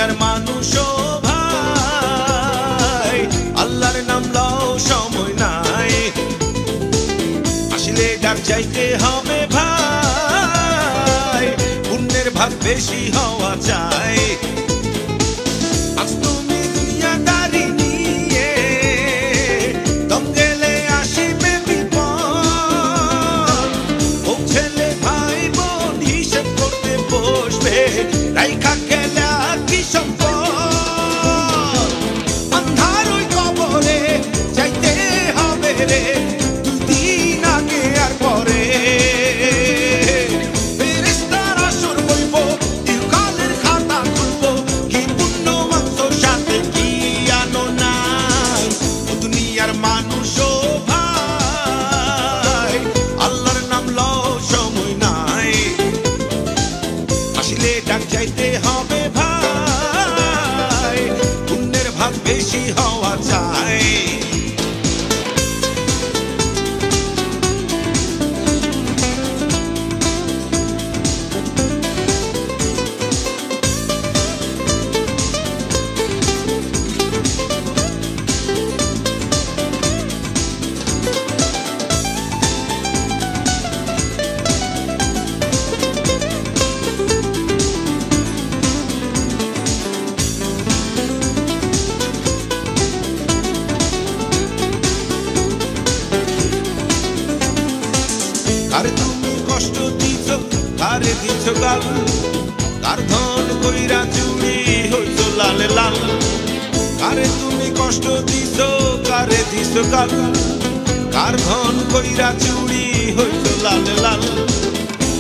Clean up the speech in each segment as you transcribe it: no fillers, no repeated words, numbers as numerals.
দুনিয়ার মানুষ ভাই আল্লাহর নাম লও সময় নাই আসলে ডাক চাইতে হবে ভাই পুণ্যের ভাগ বেশি হওয়া চাই আজ তুমি দুনিয়াদারি নিয়ে দম গেলে আসিবে বিপদ পৌঁছলে ভাই বোন হিসেব করতে বসবে রাইখা গেলা কি সম্পদ আন্ধার ওই কবরে যাইতে হবে রে দুদিন আগে আর পরে ফেরেশতার আসর বইব ইহকালের খাতা খুলব কি পুণ্য মাংস সাথে কি আনো নাই ও দুনিয়ার মানুষ ভাই আল্লাহর নাম লও সময় নাই আসলে ডাক চাইতে হবে ভাই পুণ্যের ভাগ বেশি হওয়া চাই কারে তুমি কষ্ট দিছ কারে দিছ গাল কার ধন কইরা চুরি হইছ লাল লাল কারে তুমি কষ্ট দিছ কারে দিছ গাল কার ধন কইরা চুরি হইছ লাল লাল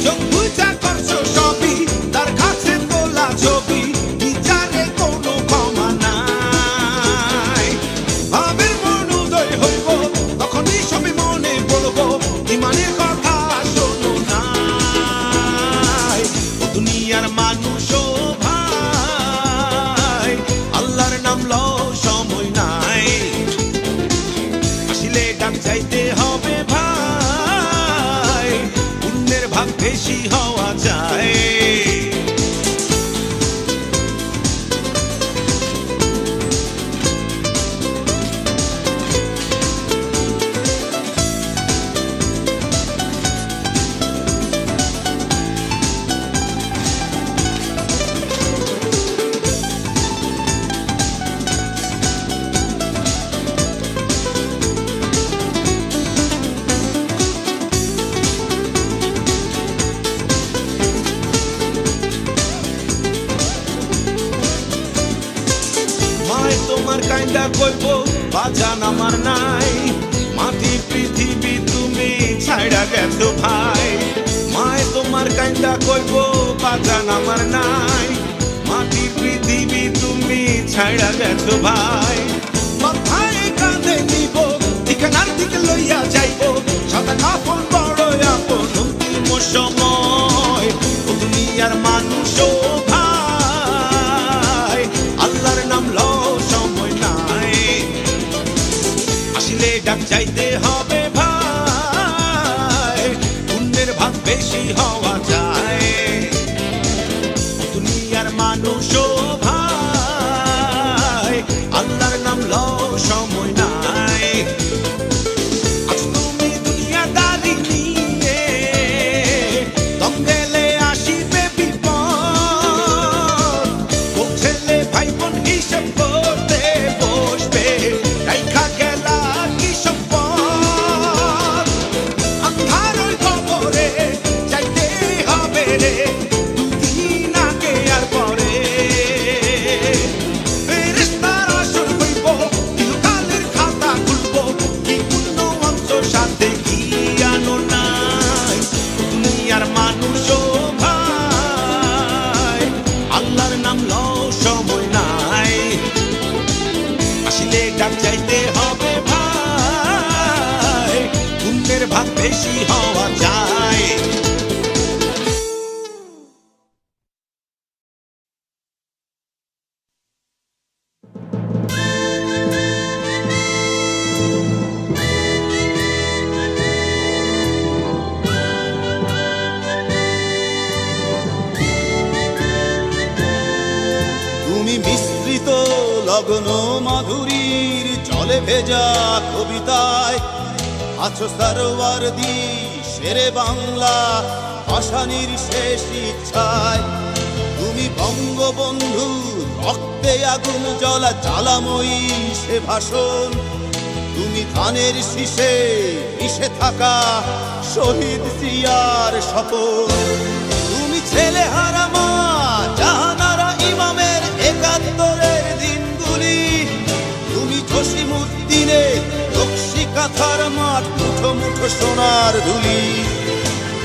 চোখ বুঝা করছো সবই তার কাছে তোলা ছবি বিচারে কোনো ক্ষমা নাই ভাবের মন উদয় হইব তখনই সবই মনে পড়বো ইমানের কথা শোনো নাই ও দুনিয়ার মানুষ ভাই আল্লাহর নাম লও সময় নাই আসলে ডাক চাইতে হবে ভাই পুণ্যের ভাগ বেশি হওয়া চাই মায় তোমার কাইন্দা কইব বাজান আমার নাই মাটি পৃথিবী তুমি ছাইড়া গেছো ভাই মায় তোমার কাইন্দা কইব বাজান আমার নাই মাটি পৃথিবী তুমি ছাইড়া গেছো ভাই মাথায় কাঁধে নিব ঠিকানার দিকে লইয়া যাইব সাদা কাপড় বড় আপন অন্তিম সময় ও দুনিয়ার মানুষ ভাই আল্লাহর নাম লও সময় নাই আসলে ডাক চাইতে হবে ভাই পুণ্যের ভাগ বেশি হওয়া চাই দুনিয়ার মানুষ ভাই আল্লাহর নাম লও সময় নাই আজ তুমি দুনিয়াদারি নিয়ে দম গেলে আসিবে বিপদ পৌঁছলে ভাই বোন হিসেব করতে বসবে রাইখা গেলা কি সম্পদ আন্ধার ওই কবরে যাইতে হবে রে দুদিন আগে আর পরে ফেরেশতার আসর হইব ইহকালের খাতা খুলব কি পুণ্য অংশ সাথে কি আনো নাই দুনিয়ার মানুষ ভাই আল্লাহর নাম লও সময় নাই আসলে ডাক চাইতে হবে ভাই পুণ্যের ভাগ বেশি হওয়া চাই লগ্ন মাধুরীর জলে ভেজা কবিতায় আছো সরওয়ারদি শেরে বাংলা ভাষানির শেষ ইচ্ছায়। তুমি বঙ্গবন্ধু রক্তে আগুন জ্বলা জ্বালাময়ী সে ভাষণ। তুমি ধানের শীষে মিশে থাকা শহীদ জিয়ার স্বপন। তুমি ছেলে হারা মা জাহানারা ইমামের একাত্তরের দিনগুলি। তুমি জসিমউদ্দিনের নকশি কাঁথার মাঠ মুঠো মুঠো সোনার ধুলি।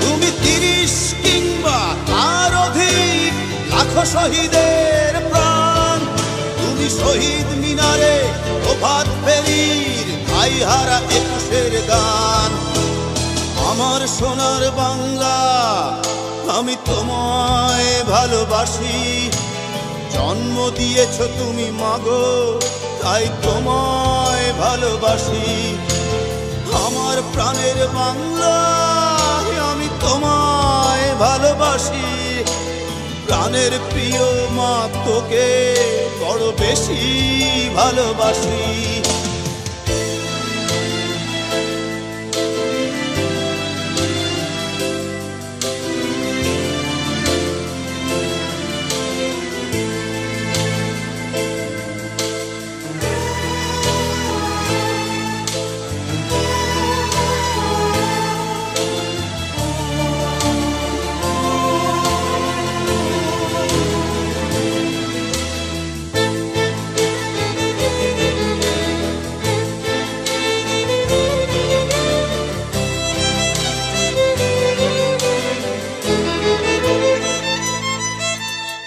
তুমি ৩০ কিংবা তার অধিক লাখো শহীদের প্রাণ। তুমি শহীদ মিনারে প্রভাত ফেরির ভাই হারা ২১-এর গান। আমার সোনার বাংলা আমি তোমায় ভালোবাসি। জন্ম দিয়েছ তুমি মাগো তাই তোমায় ভালোবাসি। আমার প্রাণের বাংলা আমি তোমায় ভালোবাসি। প্রাণের প্রিয় মা তোকে বড় বেশি ভালোবাসি।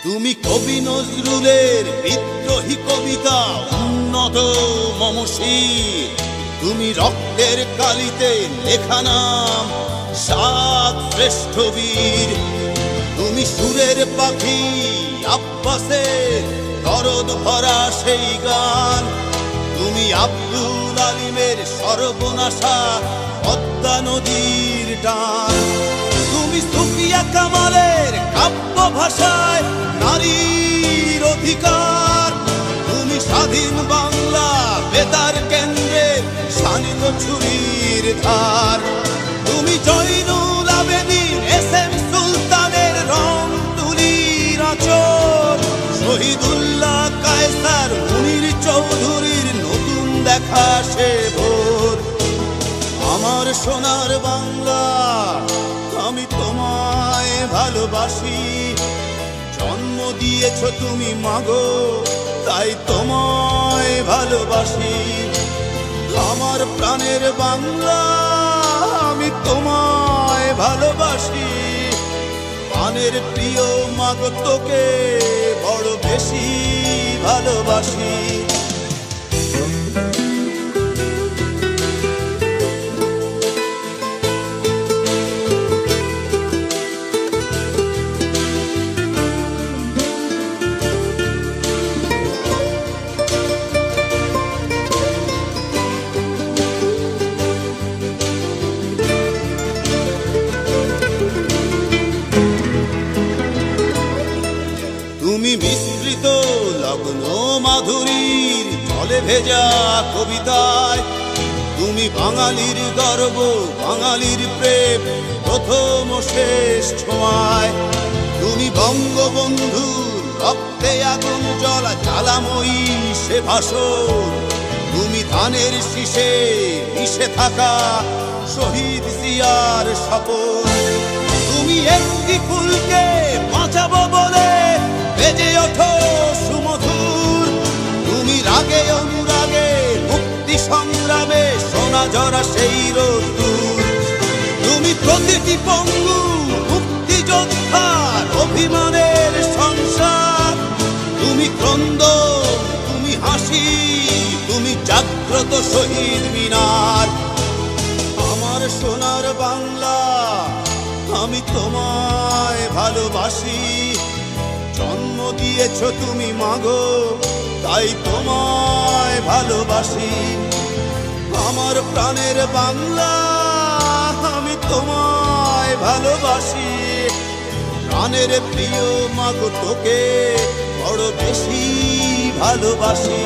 তুমি কবি নজরুলের বিদ্রোহী কবিতা উন্নত মমশীর। তুমি রক্তের কালিতে লেখা নাম ৭ শ্রেষ্ঠ বীর। তুমি সুরের পাখি আব্বাসের দরদ ভরা সেই গান। তুমি আব্দুল আলিমের সর্বনাশা পদ্মা নদীর টান। তুমি সুফিয়া কামালের কাব্য ভাষায় নারীর অধিকার। তুমি স্বাধীন বাংলা বেতার কেন্দ্রের শানিত ছুরির ধার। তুমি জয়নুল আবেদীন এস.এম. সুলতানের রং তুলির আঁচল। শহীদুল্লাহ কায়সার মুনির চৌধুরীর নতুন দেখা সে ভোর। আমার সোনার বাংলা আমি তোমায় ভালোবাসি। জন্ম দিয়েছ তুমি মাগো তাই তোমায় ভালোবাসি। আমার প্রাণের বাংলা আমি তোমায় ভালোবাসি। প্রাণের প্রিয় মাগো তোকে বড় বেশি ভালোবাসি। তুমি মিশ্রিত লগ্ন মাধুরীর জলে ভেজা কবিতায়। তুমি বাঙালির গর্ব বাঙালির প্রেম প্রথম শেষ ছোঁয়ায়। তুমি বঙ্গবন্ধুর রক্তে আগুন জ্বলা জ্বালাময়ী সে ভাষণ। তুমি ধানের শীষে মিশে থাকা শহীদ জিয়ার স্বপন। তুমি একটি ফুলকে বাঁচাবো বলে বেজে ওঠো সুমধুর। তুমি রাগে অনুরাগে মুক্তি সংগ্রামে সোনা ঝরা সেই রোদ্দুর। তুমি প্রতিটি পঙ্গু মুক্তিযোদ্ধার অভিমানের সংসার। তুমি ক্রন্দন তুমি হাসি তুমি জাগ্রত শহীদ মিনার। আমার সোনার বাংলা আমি তোমায় ভালোবাসি। জন্ম দিয়েছ তুমি মাগো তাই তোমায় ভালোবাসি। আমার প্রাণের বাংলা আমি তোমায় ভালোবাসি। প্রাণের প্রিয় মাগো তোকে বড় বেশি ভালোবাসি।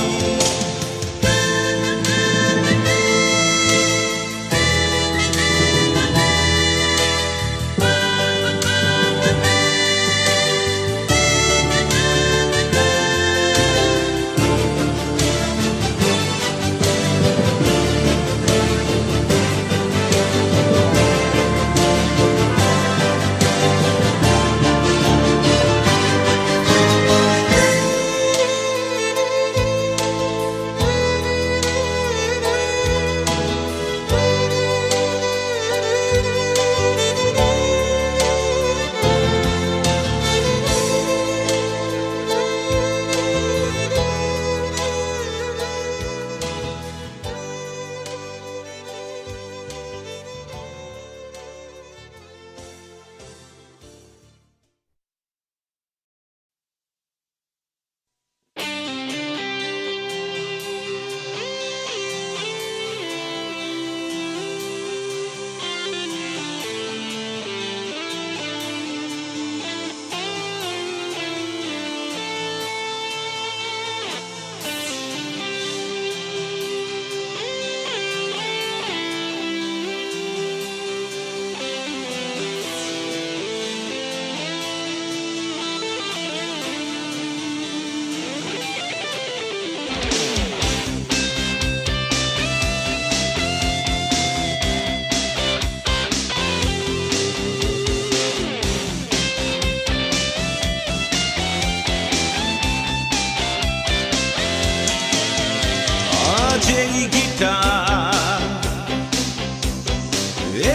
এই গিটার,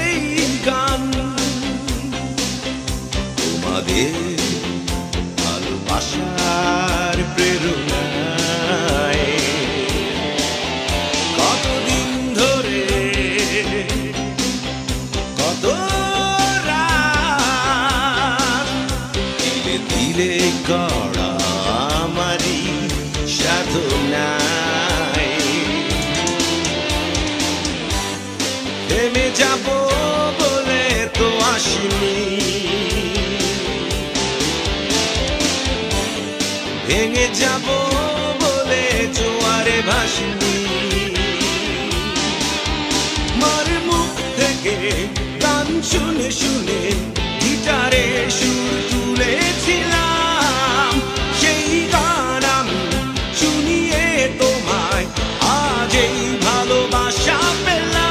এই গান তোমাদের ভালোবাসার প্রেরণায় কতদিন ধরে কত রাত দিলে দিলে করা আমারই সাধনা থেমে যাব বলে তো আসিনি, ভেঙে যাব বলে জোয়ারে ভাসিনি। মার মুখ থেকে গান শুনে শুনে গিটারে সুর তুলেছিলাম, সেই গান আমি শুনিয়ে তোমায় আজ এই ভালোবাসা পেলাম।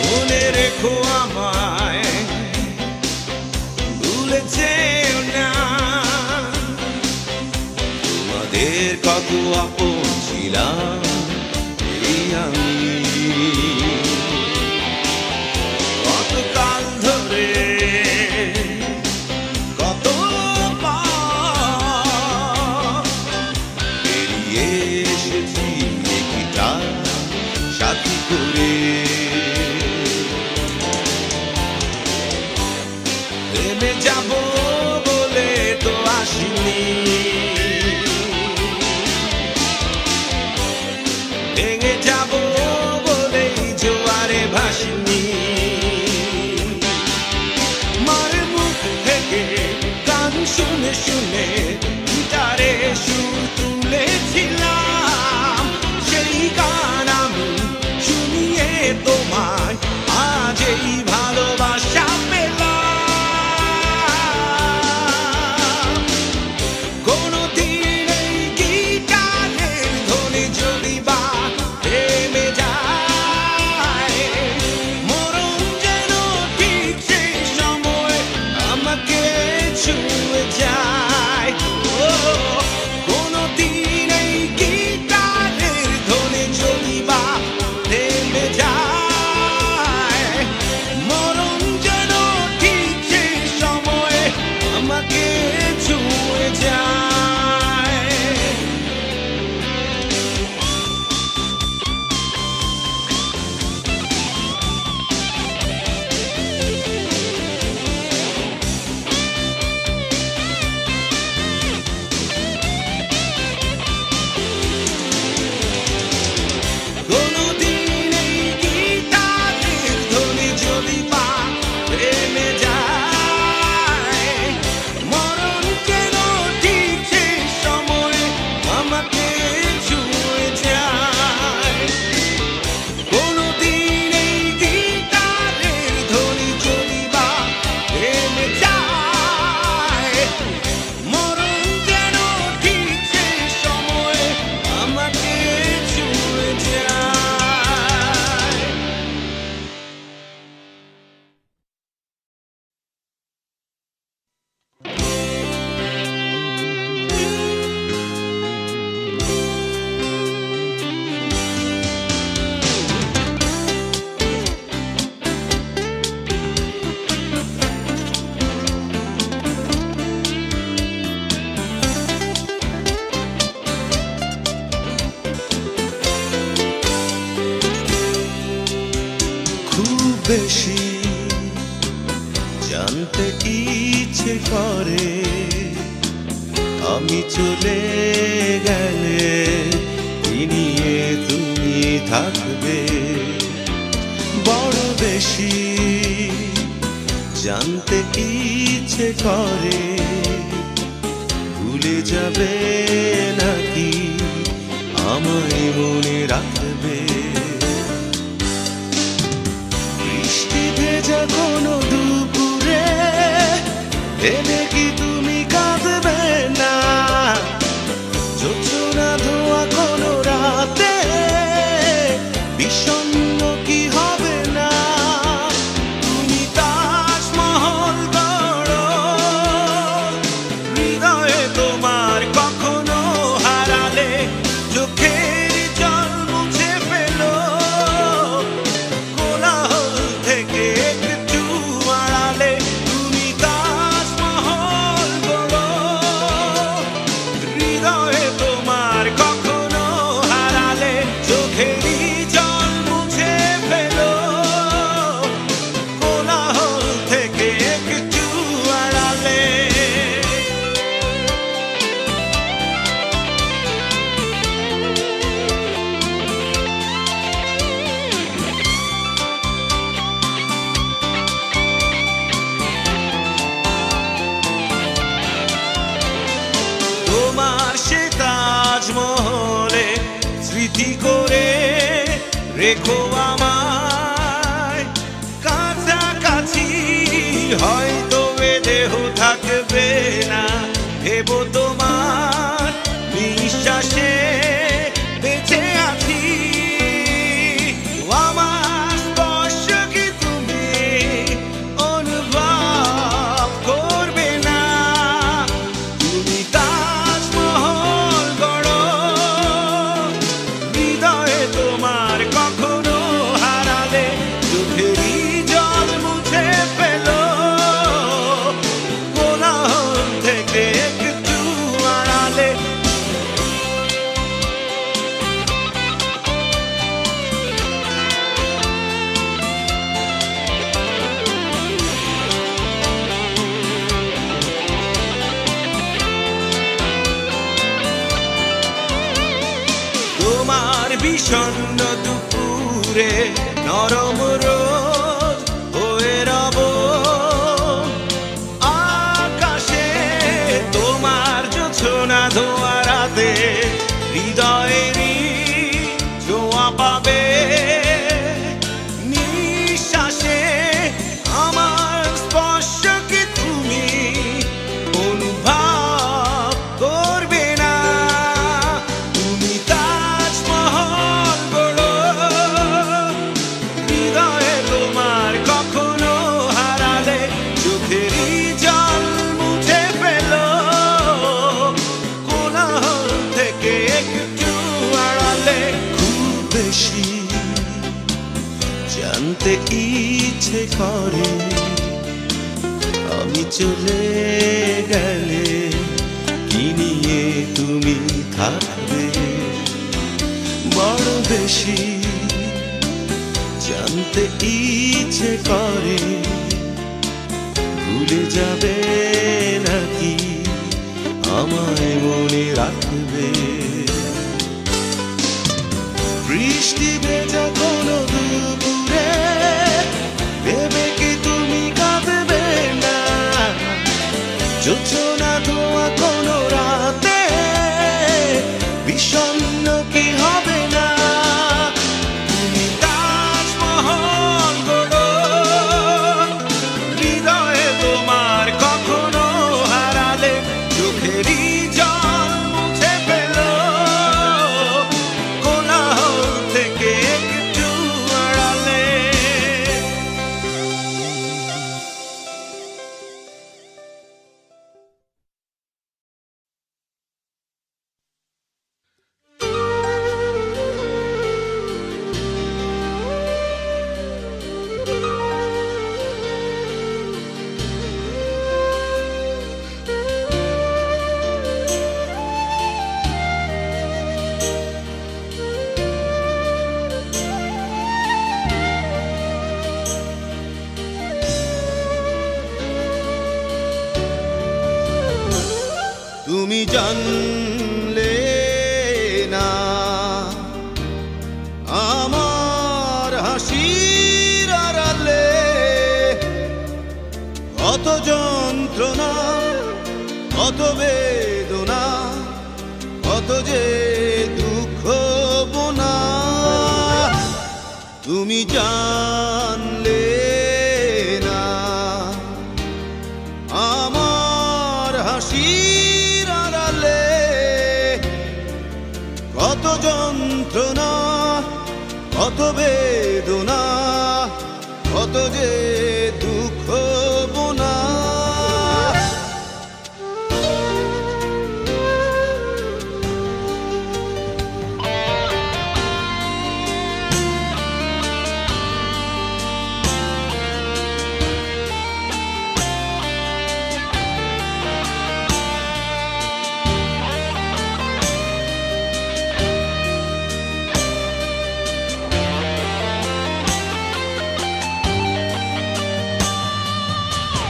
মনে রেখো আমায়, ভুলে যেও না, তোমাদের কত আপন ছিলাম এই আমি। কতকাল ধরে কত পেরিয়ে এসেছি গিটার সাথী করে, থেমে যাব বলে তো আসিনি। বেশি জানতে ইচ্ছে করে আমি চলে গেলে কি নিয়ে তুমি থাকবে। বড় বেশি জানতে ইচ্ছে করে ভুলে যাবে নাকি আমায় মনে রাখবে। বৃষ্টি ভেজা কোনো দুপুরে এলে কি তুমি কাঁদবে না? জোছনা ধোয়া কোনো রাতে বিষণ্ণ কি হবে না? তুমি তাজমহল গড়ো হৃদয়ে তোমার কখনো হারালে চোখের জল মুছে ফেলো কোলাহল থেকে একটু আড়ালে। তুমি তাজমহল গড়ো হৃদয়ে তোমার কখনো হারালে চোখেরই জল মুছে ফেলো কোলাহল থেকে একটু আড়ালে। তোমার সে তাজমহলে স্মৃতি করে রেখো আমায় কাছাকাছি। হয়তো এ দেহ থাকবে না ভেবো তোমার বিশ্বাসে বেঁচে আছি। আমার স্পর্শ কি তুমি অনুভব করবে না? তুমি তাজমহল গড়ো হৃদয়ে তোমার কখনো হারালে চোখেরই জল মুছে ফেলো কোলাহল থেকে একটু আড়ালে। তোমার বিষণ্ণ দুপুরে নরম রোদ হয়ে রব আকাশে। তোমার জোছনা ধোয়া রাতে হৃদয়েরই ছোঁয়া পাবে নিঃশ্বাসে। আমার স্পর্শ কি তুমি অনুভব করবে না? তুমি তাজমহল গড়ো হৃদয়ে তোমার কখনো হারালে চোখেরই জল মুছে ফেলো কোলাহল থেকে একটু আড়ালে। খুব বেশি জানতে ইচ্ছে করে আমি চলে গেলে কি নিয়ে তুমি থাকবে। বড় বেশি জানতে ইচ্ছে করে ভুলে যাবে নাকি আমায় মনে রাখবে। বৃষ্টি ভেজা কোনো দুপুরে ভেবে কি তুমি কাঁদবে না? জোছনা ধোয়া কোনো রাতে বিষণ্ণ কি হবে না? তুমি তাজমহল গড়ো হৃদয়ে তোমার কখনো হারালে চোখেরই জল মুছে ফেলো কোলাহল থেকে একটু জানলে না আমার হাসির আড়ালে কত যন্ত্রণা, কত বেদনা, কত যে দুঃখ বোনা। তুমি জানলে না আমার হাসির আড়ালে কত যন্ত্রণা, কত বেদনা, কত যে দুঃখ বোনা।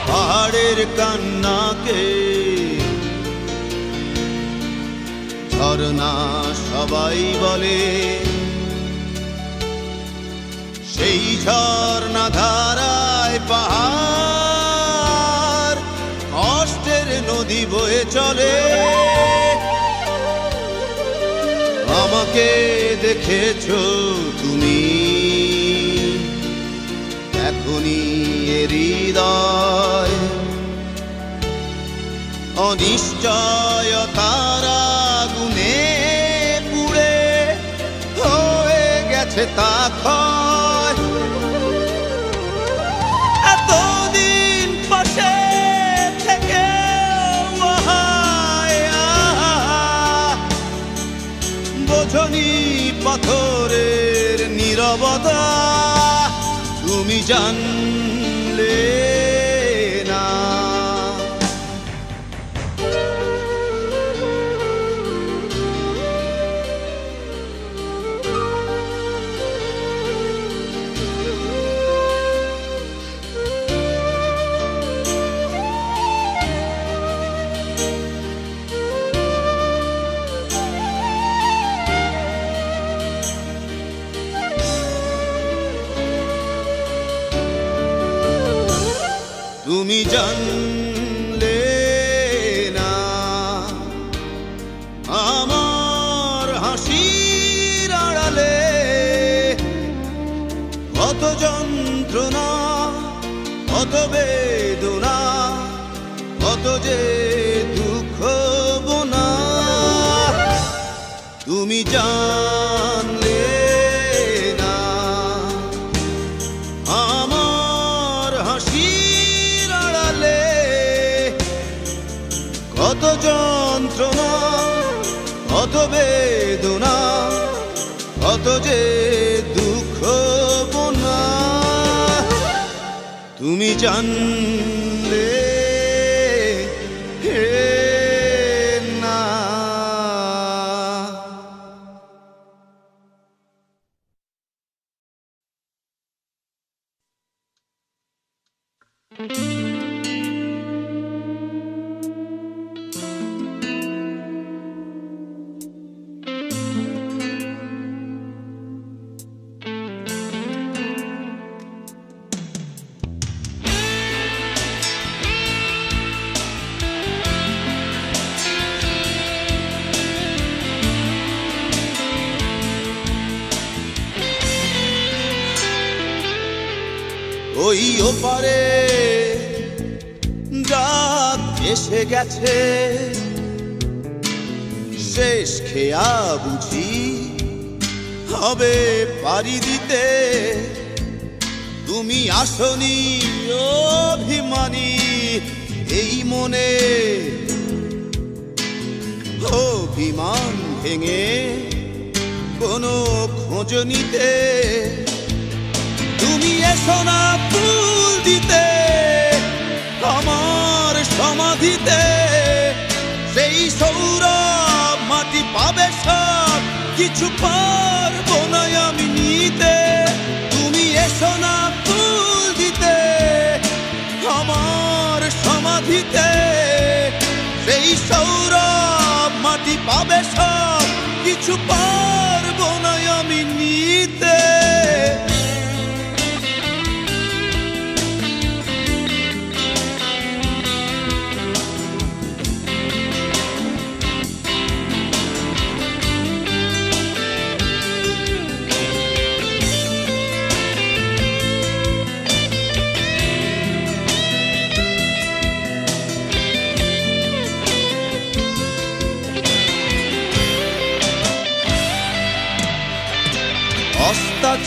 পাহাড়ের কান্নাকে ঝরনা সবাই বলে, সেই ঝরনা ধারায় পাহাড় কষ্টের নদী বয়ে চলে। আমাকে দেখেছো তুমি এখনই হৃদয় অনিশ্চয়তার আগুনে পুড়ে হয়ে গেছে তা ক্ষয়। এতদিন পাশে থেকে বোঝনি পাথরের নীরবতা। তুমি জানলে না তুমি জানলে না আমার হাসির আড়ালে কত যন্ত্রণা, কত বেদনা, কত যে দুঃখ বোনা। তুমি জানলে না আমার হাসির আড়ালে কত যন্ত্রণা, কত বেদনা, কত যে দুঃখ বোনা। তুমি জানলে না। ওই ওপারে রাত এসে গেছে, শেষ খেয়া বুঝি হবে পারি দিতে। তুমি আসনি অভিমানী এই মনে, অভিমান ভেঙে কোনো খোঁজ নিতে। তুমি এসো না ফুল দিতে আমার সমাধিতে, সেই সৌরভ মাটি পাবে সব কিছু পারবো না আমি নিতে। তুমি এসো না ফুল দিতে আমার সমাধিতে, সেই সৌরভ পাবে সব কিছু পারবো না আমি নিতে।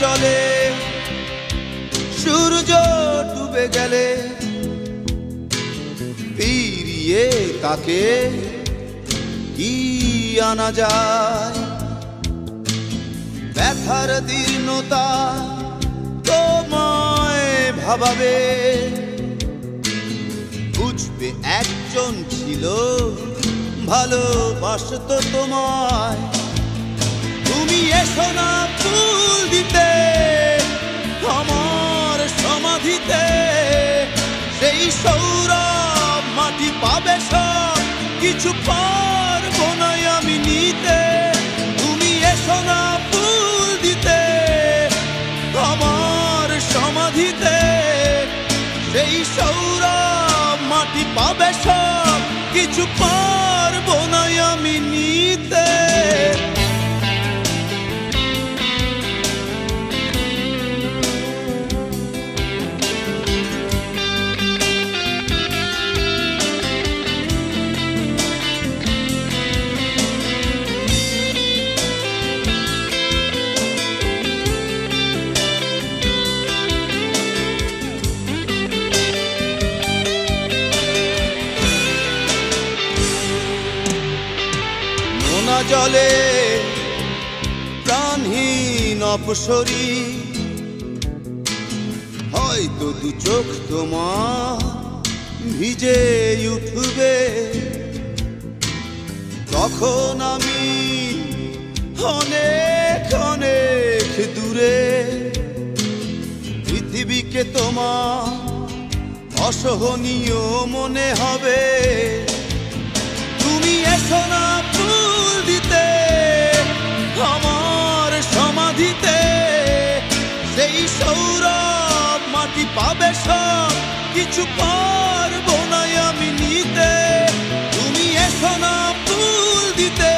চলে সূর্য ডুবে গেলে ফিরিয়ে তাকে কি আনা যায়? ব্যথার দীর্ণতা তোমায় ভাবাবে, বুঝবে একজন ছিল ভালোবাসতো তোমায়। তুমি এসো না ফুল দিতে আমার সমাধিতে, সেই সৌরভ মাটি পাবে সব কিছু পারবো না আমি নিতে। তুমি এসো না ফুল দিতে আমার সমাধিতে, সেই সৌরভ মাটি পাবে সব কিছু পারবো না আমি নিতে। জলে প্রাণহীন অপসরী, হয়তো দু চোখ তোমার ভিজে উঠবে, তখন আমি অনেক অনেক দূরে। পৃথিবীকে তোমার অসহনীয় মনে হবে। তুমি এসো না ফুল দিতে আমার সমাধিতে, সেই সৌরভ মাটি পাবে সব কিছু পারবো না আমি নিতে। তুমি এসো না ফুল দিতে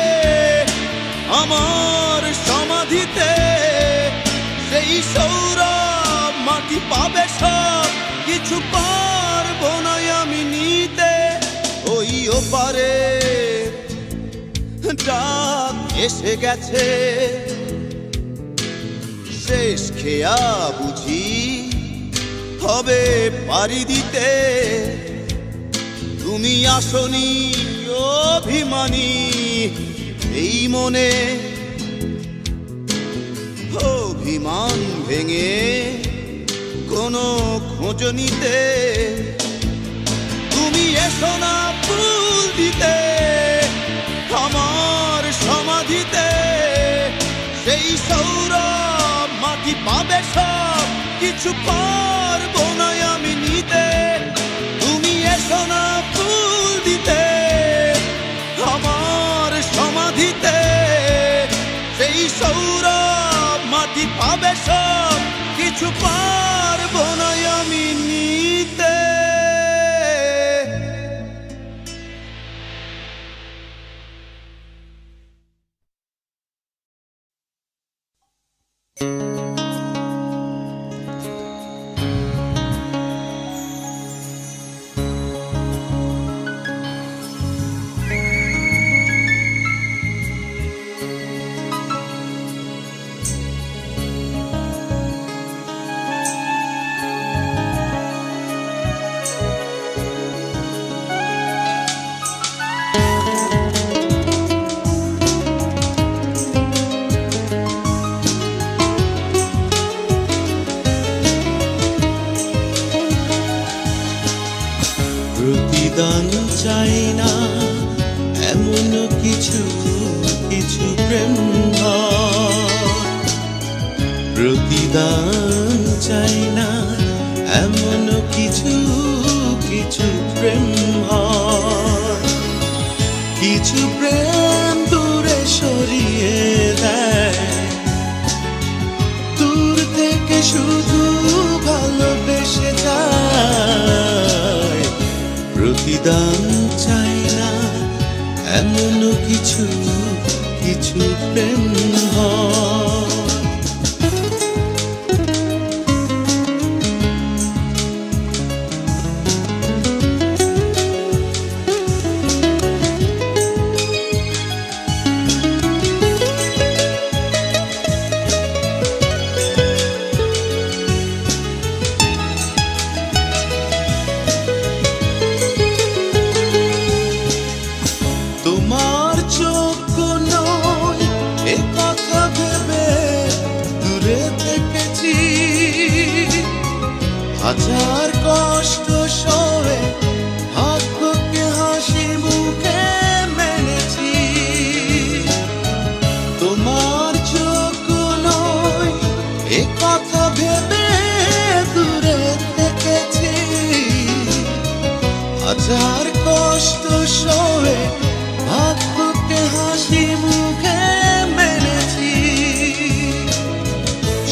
আমার সমাধিতে, সেই সৌরভ মাটি পাবে সব কিছু পারবো না আমি নিতে। ওই ওপারে ডাক এসে গেছে, শেষ খেয়া বুঝি হবে পারি দিতে। তুমি আসনি অভিমানী এই মনে, অভিমান ভেঙে কোনো খোঁজ নিতে। তুমি এসো না ফুল দিতে আমার সমাধিতে, সেই সৌরভ মাটি পাবে সব কিছু পারবো না আমি নিতে। তুমি এসো না ফুল দিতে আমার সমাধিতে, সেই সৌরভ মাটি পাবে সব কিছু পারবো না আমি নিতে। প্রতিদান চাই না এমন কিছু কিছু প্রেম হয়, প্রতিদান চাই না এমন কিছু কিছু প্রেম হয়। কিছু প্রেম কিছু কিছু প্রেম হয়। তোমার চোখ নয় এ কথা ভেবে দূরে থেকেছি, হাজার কষ্ট সয়ে ভাগ্যকে হাসি মুখে মেনেছি। তোমার চোখ নয় এ কথা ভেবে দূরে থেকেছি, হাজার কষ্ট সয়ে ভাগ্যকে হাসি মুখে মেনেছি।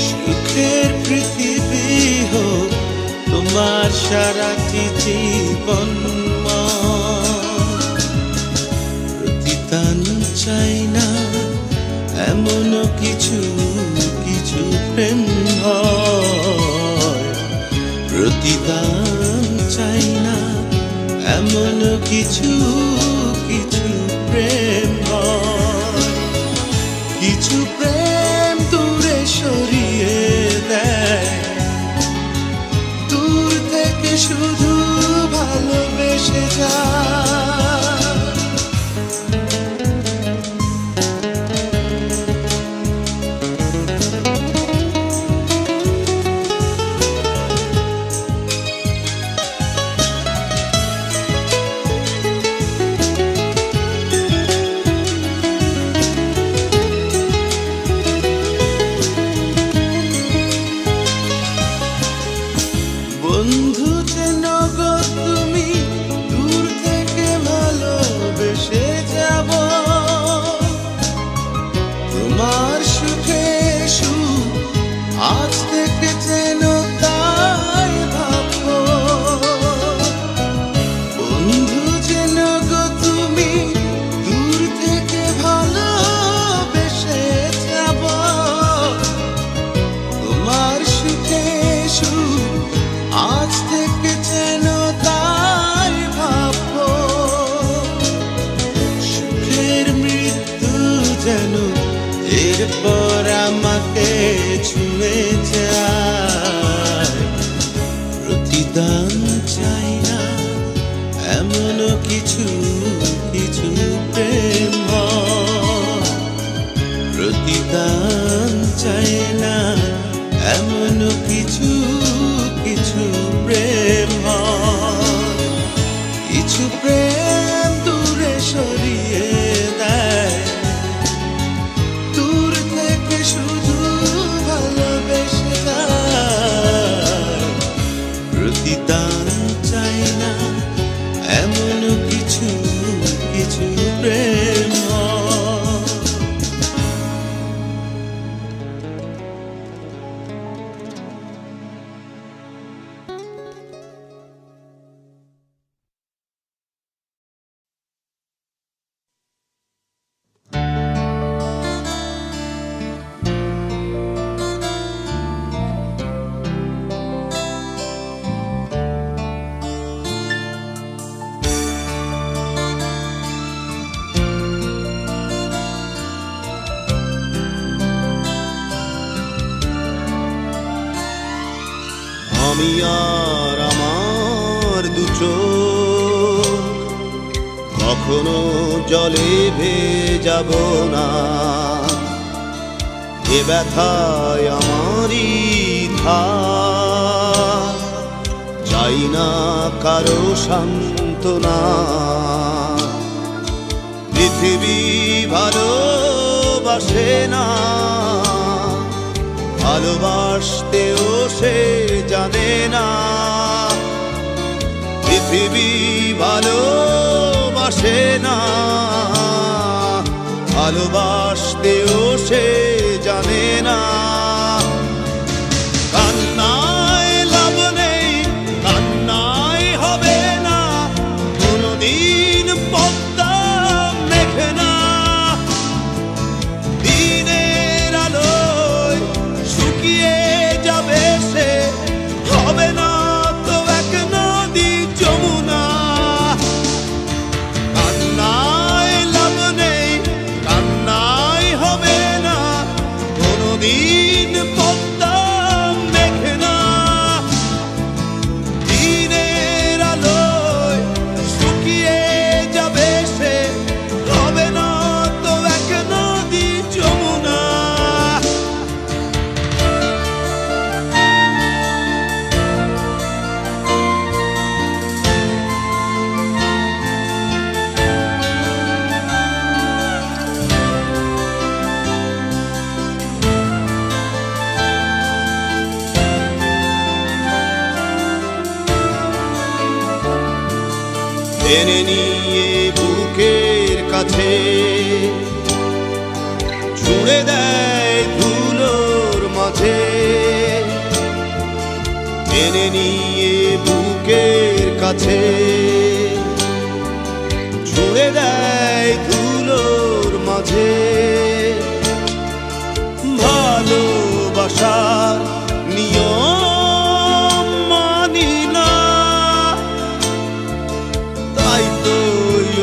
সুখের পৃথিবী হোক তোমার সারাটি জীবন, প্রতিদান চাই না এমন কিছু কিছু প্রেম হয়। প্রতিদান চাই না এমন কিছু কিছু প্রেম হয়। কিছু প্রেম দূরে সরিয়ে দেয়, দূর থেকে শুধু ভালোবেসে যায়। বন্ধু যেন গো তুমি দূর থেকে ভালোবেসে যাব, তোমার সুখে সুখ আজ থেকে যেন তাই ভাবো। বন্ধু যেন গো তুমি দূর থেকে ভালোবেসে যাব, তোমার সুখে সুখ আজ থেকে যেন তাই ভাবো। সুখের মৃত্যু যেন এরপর আমাকে ছুঁয়ে যায়। প্রতিদান চাই না এমন কিছু কিছু প্রেম হয়। প্রতিদান চাই না এমন কিছু কিছু প্রেম হয়। কিছু প্রেম দূরে সরিয়ে দেয়, দূর থেকে শুধু ভালোবেসে যায়। প্রতিদান চাই না এমন কিছু কিছু প্রেম হয়। আমি আর আমার দু চোখ কখনো জলে ভেজাব না, এ ব্যথায় আমারই থাক, চাই না কারো সান্ত্বনা। পৃথিবী ভালোবাসে না, ভালোবাসতেও সে জানে না। পৃথিবী ভালোবাসে না, ভালোবাসতেও সে জানে না। কান্নায় লাভ নেই, কান্নায় হবে না, কোনদিন পদ্মা মেঘে না। টেনে নিয়ে বুকের কাছে ছুঁড়ে দেয় ধুলোর মাঝে, টেনে নিয়ে বুকের কাছে ছুঁড়ে দেয় ধুলোর মাঝে। ভালোবাসার নিয়ম মানি না, তাই তো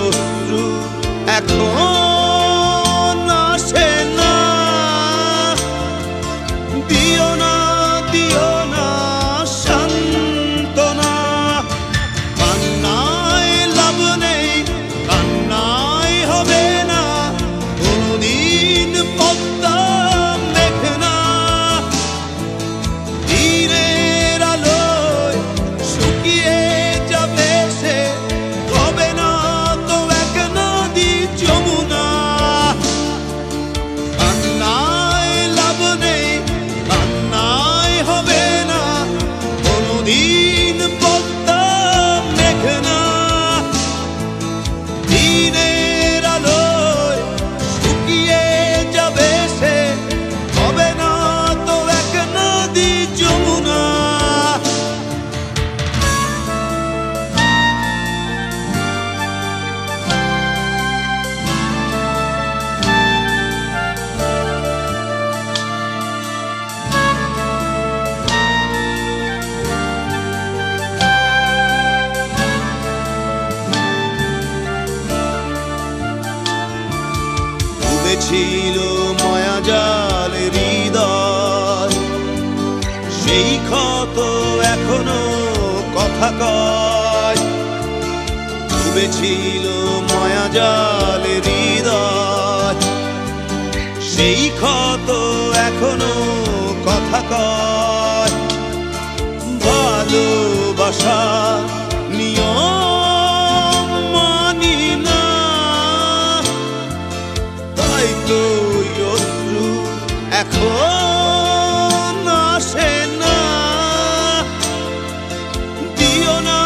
অশ্রু এখন আসে না। দিও না দিও না সান্ত্বনা, কান্নায় লাভ নেই, কান্নায় হবে না কোনদিন পদ্মা মেঘনা। দিনের আলোয় শুকিয়ে যাবে সে, হবে না তো এক নদী যমুনা। কান্নায় লাভ নেই, কান্নায় হবে না কোনদিন পদ্মা মেঘনা। দিনের আলোয় শুকিয়ে যাবে সে, হবে না তো এক নদী যমুনা। ডুবেছিল মায়াজাল হৃদয়, সেই ক্ষত এখনো কথা কয়। ডুবেছিল মায়াজাল হৃদয়, সেই ক্ষত এখনো কথা কয়। ভালোবাসা নিয়ম মানি না, তাই তো অশ্রু এখন আসে না। দিও না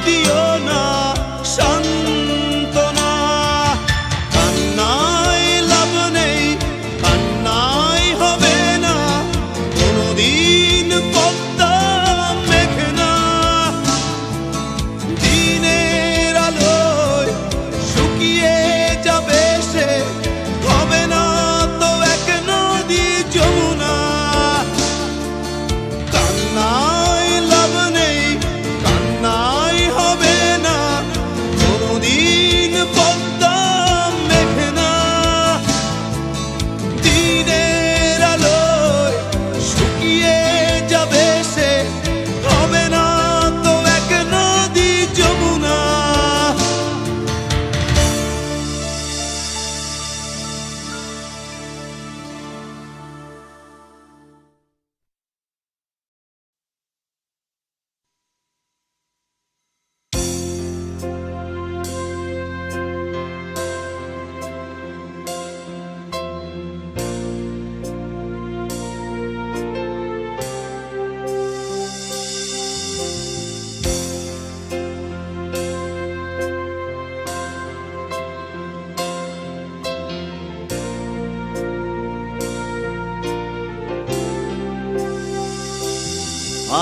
দিও না সান্ত্বনা, কান্নায় লাভ নেই, কান্নায় হবে না কোনদিন পদ্মা মেঘনা। দিনের আলোয় শুকিয়ে যাবে সে, হবে না তো এক নদী যমুনা। কান্নায় লাভ নেই, কান্নায় হবে না কোনদিন পদ্মা মেঘনা। দিনের আলোয় শুকিয়ে যাবে সে, হবে না তো এক নদী যমুনা।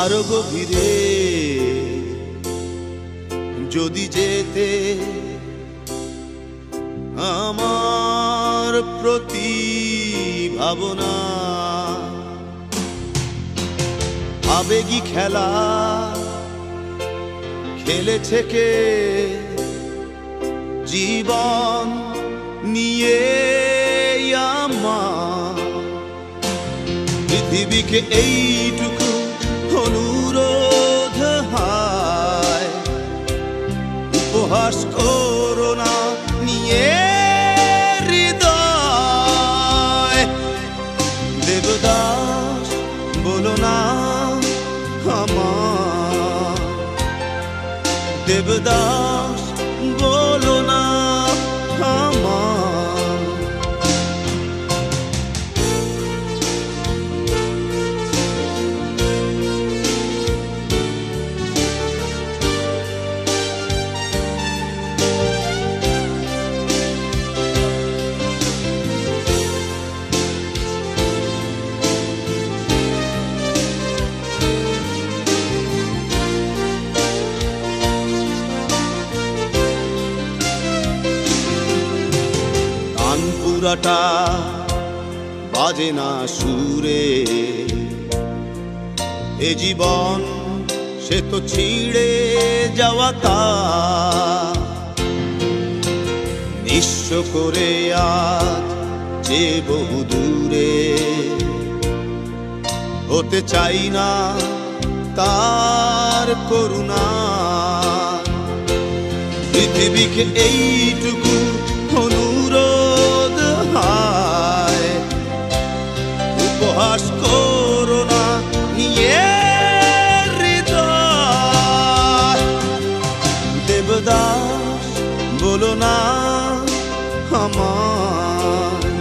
আরো গভীরে যদি যেতে আমার প্রতি ভাবনা, আবেগী খেলা খেলেছে কে জীবন নিয়ে আমার। পৃথিবীকে এইটুকু অনুরোধ হায়, উপহাস করো না নিয়ে হৃদয়। দেবদাস বলো না আমার, দেবদাস বলো না আমার। সুরাটা বাজে না সুরে, এ জীবন সে তো ছিঁড়ে যাওয়া তার। নিঃস্ব করে আজ যে বহু দূরে, হতে চাই না তার করুণা। পৃথিবীকে এইটুকু অনুরোধ, হায় উপহাস করো না নিয়ে হৃদয়। দেবদাস বলো না আমায়,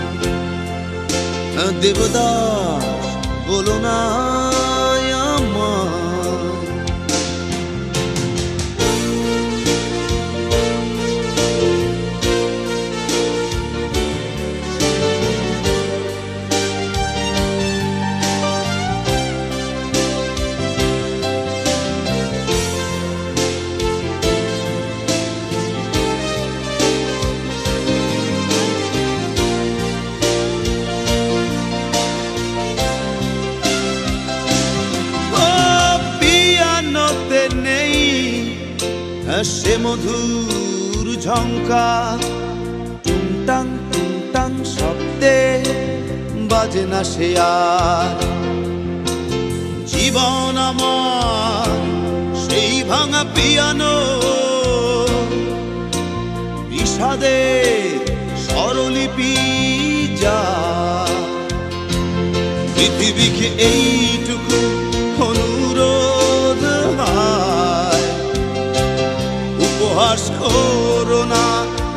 দেবদাস বলো না আমায়। সে মধুর ঝঙ্কার, টুংটাং টুংটাং শব্দে বাজে না সে আর। জীবন আমার সেই ভাঙা পিয়ানো, বিষাদে স্বরলিপি যা। পৃথিবীকে এইটুকু অনুরোধ, হায় উপহাস করো না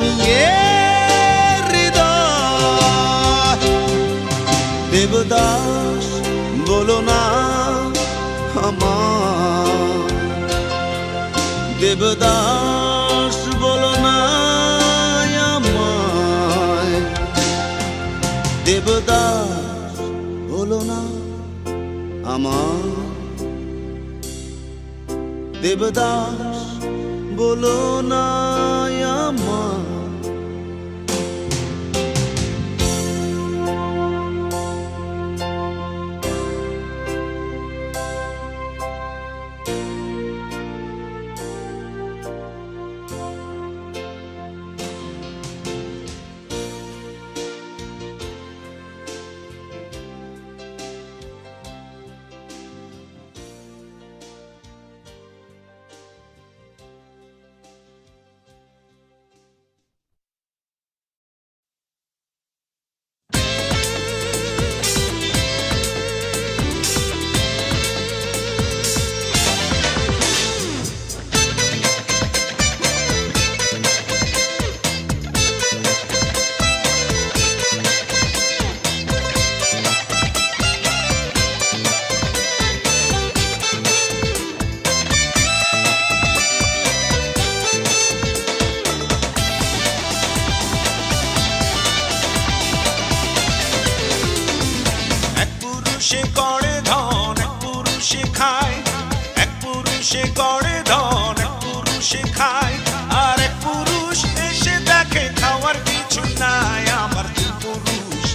নিয়ে হৃদয়। দেবদাস বলো না আমায়, দেবদাস বলো না আমায়। দেবদাস বলো না আমায়, দেবদাস বলো না আমায়। পুরুষে করে ধন, এক পুরুষে খায়, এক পুরুষে করে ধন, এক পুরুষে খায়, আর এক পুরুষ এসে দেখে খাওয়ার কিছু নাই। আমার তিন পুরুষ,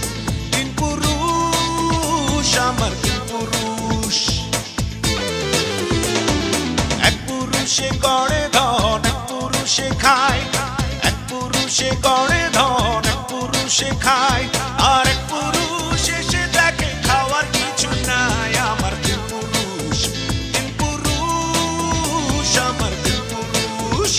তিন পুরুষ, আমার তিন পুরুষ। এক পুরুষে করে ধন, এক পুরুষে খায়, এক পুরুষে করে ধন, এক পুরুষে খায়, আর এক পুরুষ এসে দেখে খাওয়ার কিছু নাই। আমার তিন পুরুষ, তিন পুরুষ, আমার তিন পুরুষ।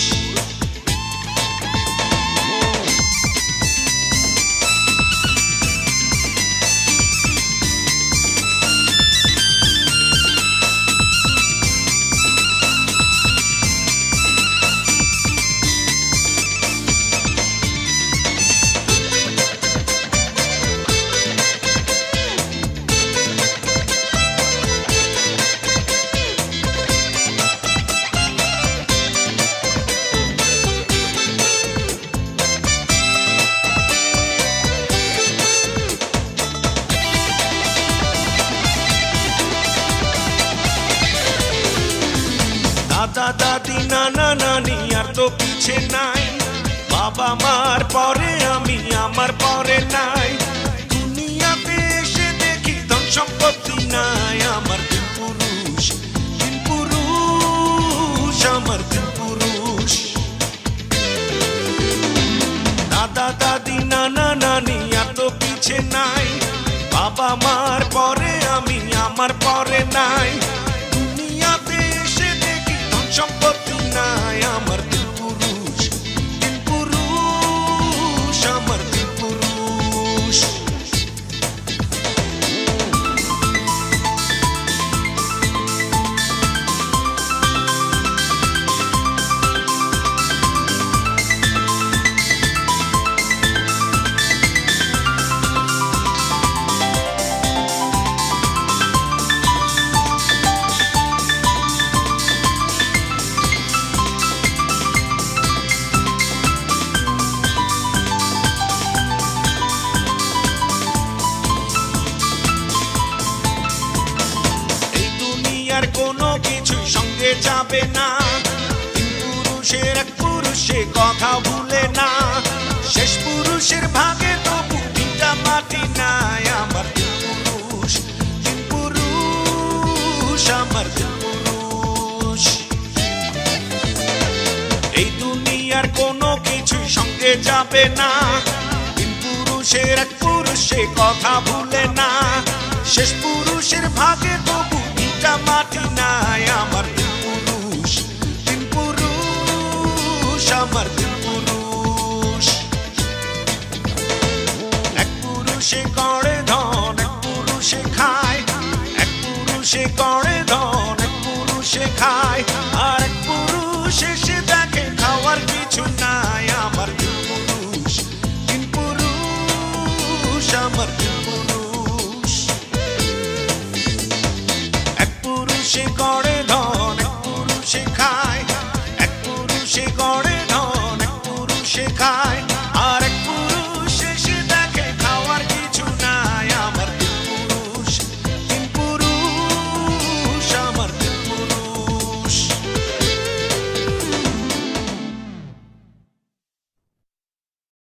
দাদা দাদি নানা নানি আর তো পিছে নাই, বাবা মার পরে আমি আমার আমার পরে নাই। দুনিয়াতে এসে দেখি ধন সম্পত্তি নাই, আমার দিন পুরুষ, দিন পুরুষ, আমার দিন পুরুষ। দাদা দাদি নানা নানি এত পিছে নাই, বাবা মার পরে আমি, আমার পরে নাই। দুনিয়াতে এসে দেখি ধন সম্পত্তি নাই, আমার দিন পুরুষ, দিন পুরুষ, আমার দিন পুরুষ। আর কোনো কিছুই সঙ্গে যাবে না, তিন পুরুষের এক পুরুষে কথা ভুলে না। শেষ পুরুষের ভাগে তবু তিনটা মাটি নাই, আমার তিন পুরুষ, তিন পুরুষ, আমার তিন পুরুষ। এই দুনিয়ার কোনো কিছুই সঙ্গে যাবে না, তিন পুরুষের এক পুরুষে কথা ভুলে না। শেষ পুরুষের ভাগে তবু মাটি নাই, আমার দিন পুরুষ, দিন পুরুষ, আমার দিন